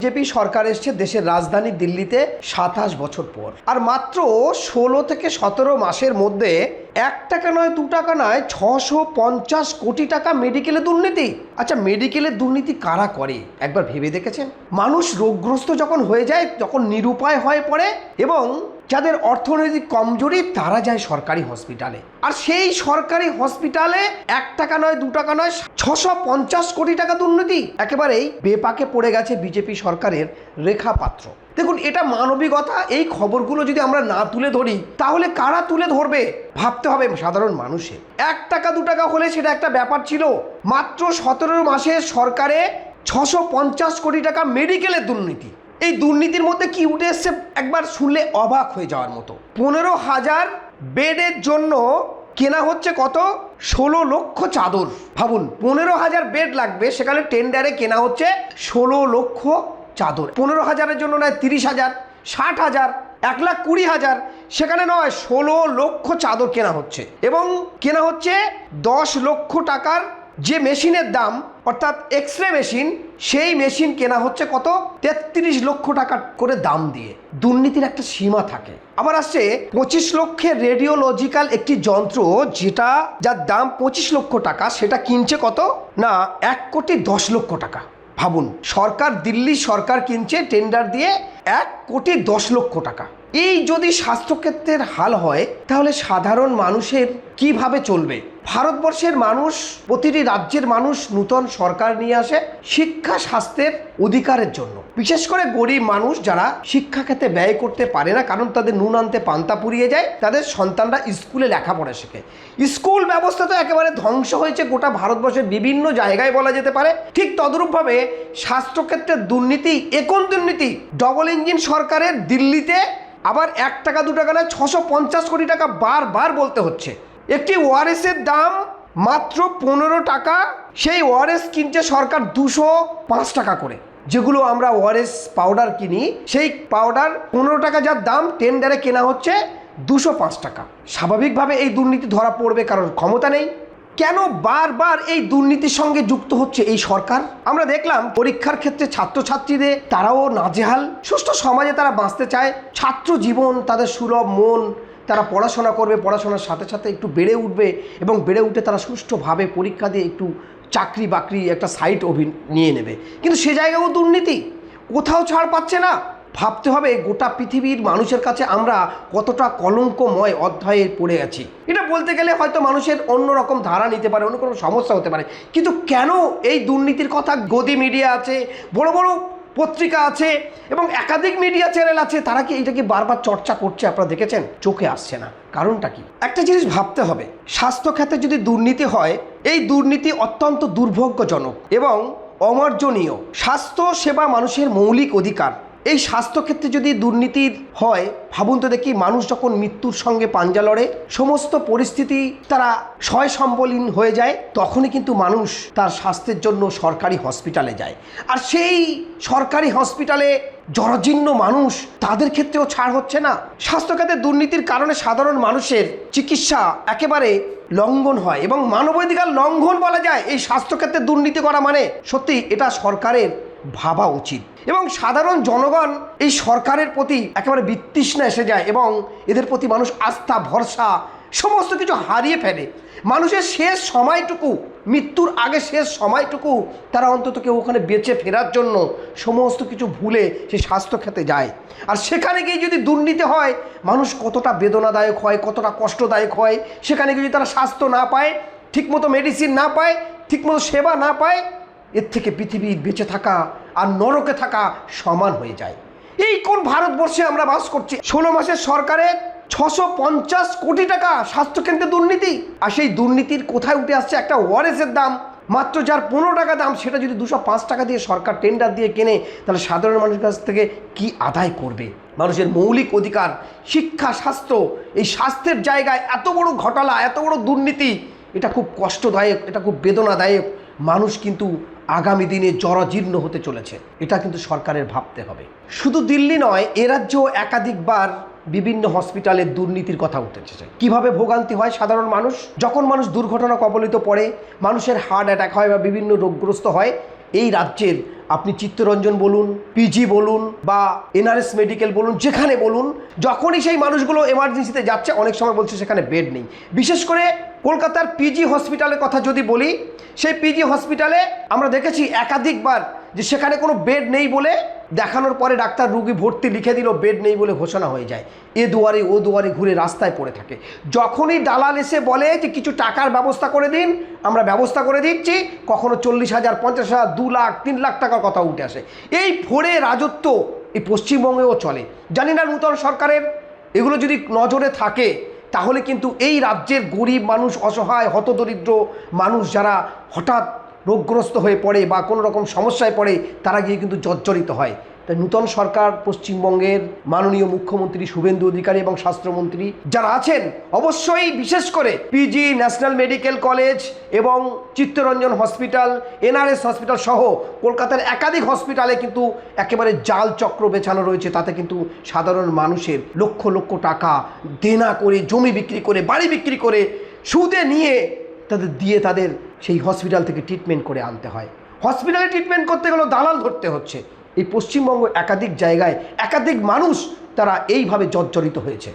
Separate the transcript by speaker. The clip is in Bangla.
Speaker 1: বিজেপি সরকার এসছে দেশের রাজধানী দিল্লিতে ২৭ বছর পর, আর মাত্র ১৬ থেকে ১৭ মাসের মধ্যে ১ টাকা নয় ২ টাকা নয় ৬৫০ কোটি টাকা মেডিকেলে দুর্নীতি। আচ্ছা, মেডিকেলের দুর্নীতি কারা করে একবার ভেবে দেখেছেন? মানুষ রোগগ্রস্ত যখন হয়ে যায়, যখন নিরুপায় হয়ে পড়ে এবং যাদের অর্থনৈতিক কমজোরি তারা যায় সরকারি হসপিটালে, আর সেই সরকারি হসপিটালে ১ টাকা নয় ২ টাকা নয় ৬৫০ কোটি টাকা দুর্নীতি একেবারেই বেপাকে পড়ে গেছে বিজেপি সরকারের রেখাপাত্র। দেখুন, এটা মানবিকতা। এই খবরগুলো যদি আমরা না তুলে ধরি তাহলে কারা তুলে ধরবে? ভাবতে হবে সাধারণ মানুষের। ১ টাকা ২ টাকা হলে সেটা একটা ব্যাপার ছিল, মাত্র ১৭ মাসে সরকারে ৬৫০ কোটি টাকা মেডিকেলের দুর্নীতি। এই দুর্নীতির মধ্যে কি উঠে এসছে একবার শুনলে অবাক হয়ে যাওয়ার মতো। ১৫,০০০ বেডের জন্য কেনা হচ্ছে কত? ১৬ লক্ষ চাদর। ভাবুন, ১৫,০০০ বেড লাগবে, সেখানে টেন্ডারে কেনা হচ্ছে ১৬ লক্ষ চাদর। ১৫,০০০-এর জন্য নয় ৩০,০০০, ৬০,০০০, ১,২০,০০০, সেখানে নয় ১৬ লক্ষ চাদর কেনা হচ্ছে। এবং কেনা হচ্ছে ১০ লক্ষ টাকার যে মেশিনের দাম, অর্থাৎ এক্স রে মেশিন, সেই মেশিন কেনা হচ্ছে কত? ৩৩ লক্ষ টাকা করে দাম দিয়ে। দুর্নীতির একটা সীমা থাকে। আবার আসছে ২৫ লক্ষের রেডিওলজিক্যাল একটি যন্ত্র, যেটা যার দাম ২৫ লক্ষ টাকা, সেটা কিনছে কত না ১,১০,০০,০০০ টাকা। ভাবুন, সরকার, দিল্লি সরকার কিনছে টেন্ডার দিয়ে ১,১০,০০,০০০ টাকা। এই যদি স্বাস্থ্যক্ষেত্রের হাল হয় তাহলে সাধারণ মানুষের কিভাবে চলবে? ভারতবর্ষের মানুষ, প্রতিটি রাজ্যের মানুষ নূতন সরকার নিয়ে আসে শিক্ষা স্বাস্থ্যের অধিকারের জন্য। বিশেষ করে গরিব মানুষ যারা শিক্ষা ক্ষেত্রে ব্যয় করতে পারে না, কারণ তাদের নুন আনতে পান্তা পুড়িয়ে যায়, তাদের সন্তানরা স্কুলে লেখাপড়া শেখে। স্কুল ব্যবস্থা তো একেবারে ধ্বংস হয়েছে গোটা ভারতবর্ষের বিভিন্ন জায়গায় বলা যেতে পারে। ঠিক তদরূপভাবে স্বাস্থ্যক্ষেত্রের দুর্নীতি, একন দুর্নীতি। ডবল ইঞ্জিন সরকারের দিল্লিতে আবার ১ টাকা ২ টাকা নয় ৬৫০ কোটি টাকা বারবার বলতে হচ্ছে। একটি ওআরএসের দাম মাত্র ১৫ টাকা, সেই ওআরএস কিনছে সরকার ২০৫ টাকা করে। যেগুলো আমরা ওআরএস পাউডার কিনি, সেই পাউডার ১৫ টাকা যার দাম, টেন্ডারে কেনা হচ্ছে ২০৫ টাকা। স্বাভাবিকভাবে এই দুর্নীতি ধরা পড়বে, কারণ ক্ষমতা নেই। কেন বারবার এই দুর্নীতির সঙ্গে যুক্ত হচ্ছে এই সরকার? আমরা দেখলাম পরীক্ষার ক্ষেত্রে ছাত্রছাত্রীদের, তারাও নাজেহাল। সুষ্ঠু সমাজে তারা বাঁচতে চায়, ছাত্র জীবন তাদের সুলভ মন, তারা পড়াশোনা করবে, পড়াশোনার সাথে সাথে একটু বেড়ে উঠবে এবং বেড়ে উঠে তারা সুষ্ঠুভাবে পরীক্ষা দিয়ে একটু চাকরি বাকরি একটা সাইট নিয়ে নেবে। কিন্তু সে জায়গাও দুর্নীতি, কোথাও ছাড় পাচ্ছে না। ভাবতে হবে গোটা পৃথিবীর মানুষের কাছে আমরা কতটা কলঙ্কময় অধ্যায়ে পড়ে আছি। এটা বলতে গেলে হয়তো মানুষের অন্যরকম ধারা নিতে পারে, অন্য কোনো সমস্যা হতে পারে, কিন্তু কেন এই দুর্নীতির কথা গদি মিডিয়া আছে, বড় বড় পত্রিকা আছে এবং একাধিক মিডিয়া চ্যানেল আছে, তারা কি এইটাকে বারবার চর্চা করছে? আপনারা দেখেছেন? চোখে আসছে না। কারণটা কি? একটা জিনিস ভাবতে হবে, স্বাস্থ্যখাতে যদি দুর্নীতি হয়, এই দুর্নীতি অত্যন্ত দুর্ভাগ্যজনক এবং অমার্জনীয়। স্বাস্থ্য সেবা মানুষের মৌলিক অধিকার। এই স্বাস্থ্যক্ষেত্রে যদি দুর্নীতি হয়, ভাবুন তো দেখি, মানুষ যখন মৃত্যুর সঙ্গে পাঞ্জা লড়ে, সমস্ত পরিস্থিতি তারা সয় সম্বলহীন হয়ে যায়, তখনই কিন্তু মানুষ তার স্বাস্থ্যের জন্য সরকারি হসপিটালে যায়। আর সেই সরকারি হসপিটালে জরাজীর্ণ মানুষ, তাদের ক্ষেত্রেও ছাড় হচ্ছে না। স্বাস্থ্যখাতে দুর্নীতির কারণে সাধারণ মানুষের চিকিৎসা একেবারে লঙ্ঘন হয় এবং মানবাধিকার লঙ্ঘন বলা যায় এই স্বাস্থ্যক্ষেত্রে দুর্নীতি করা। মানে সত্যি এটা সরকারের ভাবা উচিত। এবং সাধারণ জনগণ এই সরকারের প্রতি একেবারে বিতৃষ্ণা এসে যায় এবং এদের প্রতি মানুষ আস্থা, ভরসা সমস্ত কিছু হারিয়ে ফেলে। মানুষের শেষ সময়টুকু, মৃত্যুর আগে শেষ সময়টুকু তারা অন্তত কেউ ওখানে বেঁচে ফেরার জন্য সমস্ত কিছু ভুলে সে স্বাস্থ্যক্ষেত্রে যায়। আর সেখানে গিয়ে যদি দুর্নীতি হয়, মানুষ কতটা বেদনাদায়ক হয়, কতটা কষ্টদায়ক হয়। সেখানে গিয়ে যদি তারা স্বাস্থ্য না পায়, ঠিকমতো মেডিসিন না পায়, ঠিকমতো সেবা না পায়, এর থেকে পৃথিবীর বেঁচে থাকা আর নরকে থাকা সমান হয়ে যায়। এই কোন ভারতবর্ষে আমরা বাস করছি? ১৬ মাসের সরকারের ৬৫০ কোটি টাকা স্বাস্থ্যকেন্দ্রে দুর্নীতি। আর সেই দুর্নীতির কোথায় উঠে আসছে? একটা ওআরএসের দাম মাত্র যার ১৫ টাকা দাম, সেটা যদি ২০৫ টাকা দিয়ে সরকার টেন্ডার দিয়ে কেনে, তাহলে সাধারণ মানুষের কাছ থেকে কি আদায় করবে? মানুষের মৌলিক অধিকার, শিক্ষা, স্বাস্থ্য, এই স্বাস্থ্যের জায়গায় এত বড় ঘোটালা, এত বড় দুর্নীতি, এটা খুব কষ্টদায়ক, এটা খুব বেদনাদায়ক। মানুষ কিন্তু আগামী দিনে জরাজীর্ণ হতে চলেছে। এটা কিন্তু সরকারের ভাবতে হবে। শুধু দিল্লি নয়, এ রাজ্যেও একাধিকবার বিভিন্ন হসপিটালের দুর্নীতির কথা উঠেছে। কিভাবে ভোগান্তি হয় সাধারণ মানুষ? যখন মানুষ দুর্ঘটনা কবলিত পড়ে, মানুষের হার্ট অ্যাটাক হয় বা বিভিন্ন রোগগ্রস্ত হয়, এই রাজ্যের আপনি চিত্তরঞ্জন বলুন, পিজি বলুন বা এনআরএস মেডিকেল বলুন, যেখানে বলুন, যখনই সেই মানুষগুলো এমার্জেন্সিতে যাচ্ছে অনেক সময় বলছে সেখানে বেড নেই। বিশেষ করে কলকাতার পিজি হসপিটালের কথা যদি বলি, সেই পিজি হসপিটালে আমরা দেখেছি একাধিকবার যে সেখানে কোনো বেড নেই বলে দেখানোর পরে ডাক্তার রুগী ভর্তি লিখে দিল, বেড নেই বলে ঘোষণা হয়ে যায়। এ দুয়ারে ও দুয়ারে ঘুরে রাস্তায় পড়ে থাকে। যখনই দালাল এসে বলে যে কিছু টাকার ব্যবস্থা করে দিন, আমরা ব্যবস্থা করে দিচ্ছি, কখনো 40,000, 50,000, 2 লাখ, 3 লাখ টাকার কথা উঠে আসে। এই ফোরে রাজত্ব এই পশ্চিমবঙ্গেও চলে। জানি না নূতন সরকারের এগুলো যদি নজরে থাকে তাহলে কিন্তু এই রাজ্যের গরিব মানুষ, অসহায় হতদরিদ্র মানুষ যারা হঠাৎ রোগগ্রস্ত হয়ে পড়ে বা কোনো রকম সমস্যায় পড়ে তারা গিয়ে কিন্তু জর্জরিত হয়। তাই নূতন সরকার, পশ্চিমবঙ্গের মাননীয় মুখ্যমন্ত্রী শুভেন্দু অধিকারী এবং স্বাস্থ্যমন্ত্রী যারা আছেন, অবশ্যই বিশেষ করে পিজি, ন্যাশনাল মেডিকেল কলেজ এবং চিত্তরঞ্জন হসপিটাল, এনআরএস হসপিটাল সহ কলকাতার একাধিক হসপিটালে কিন্তু একেবারে জাল চক্র বেছানো রয়েছে। তাতে কিন্তু সাধারণ মানুষের লক্ষ লক্ষ টাকা দেনা করে, জমি বিক্রি করে, বাড়ি বিক্রি করে, সুদে নিয়ে তাদের সেই হসপিটাল থেকে ট্রিটমেন্ট করে আনতে হয়। হসপিটালে ট্রিটমেন্ট করতে গেলেও দালাল ধরতে হচ্ছে। এই পশ্চিমবঙ্গ একাধিক জায়গায় একাধিক মানুষ তারা এইভাবে জর্জরিত হয়েছে।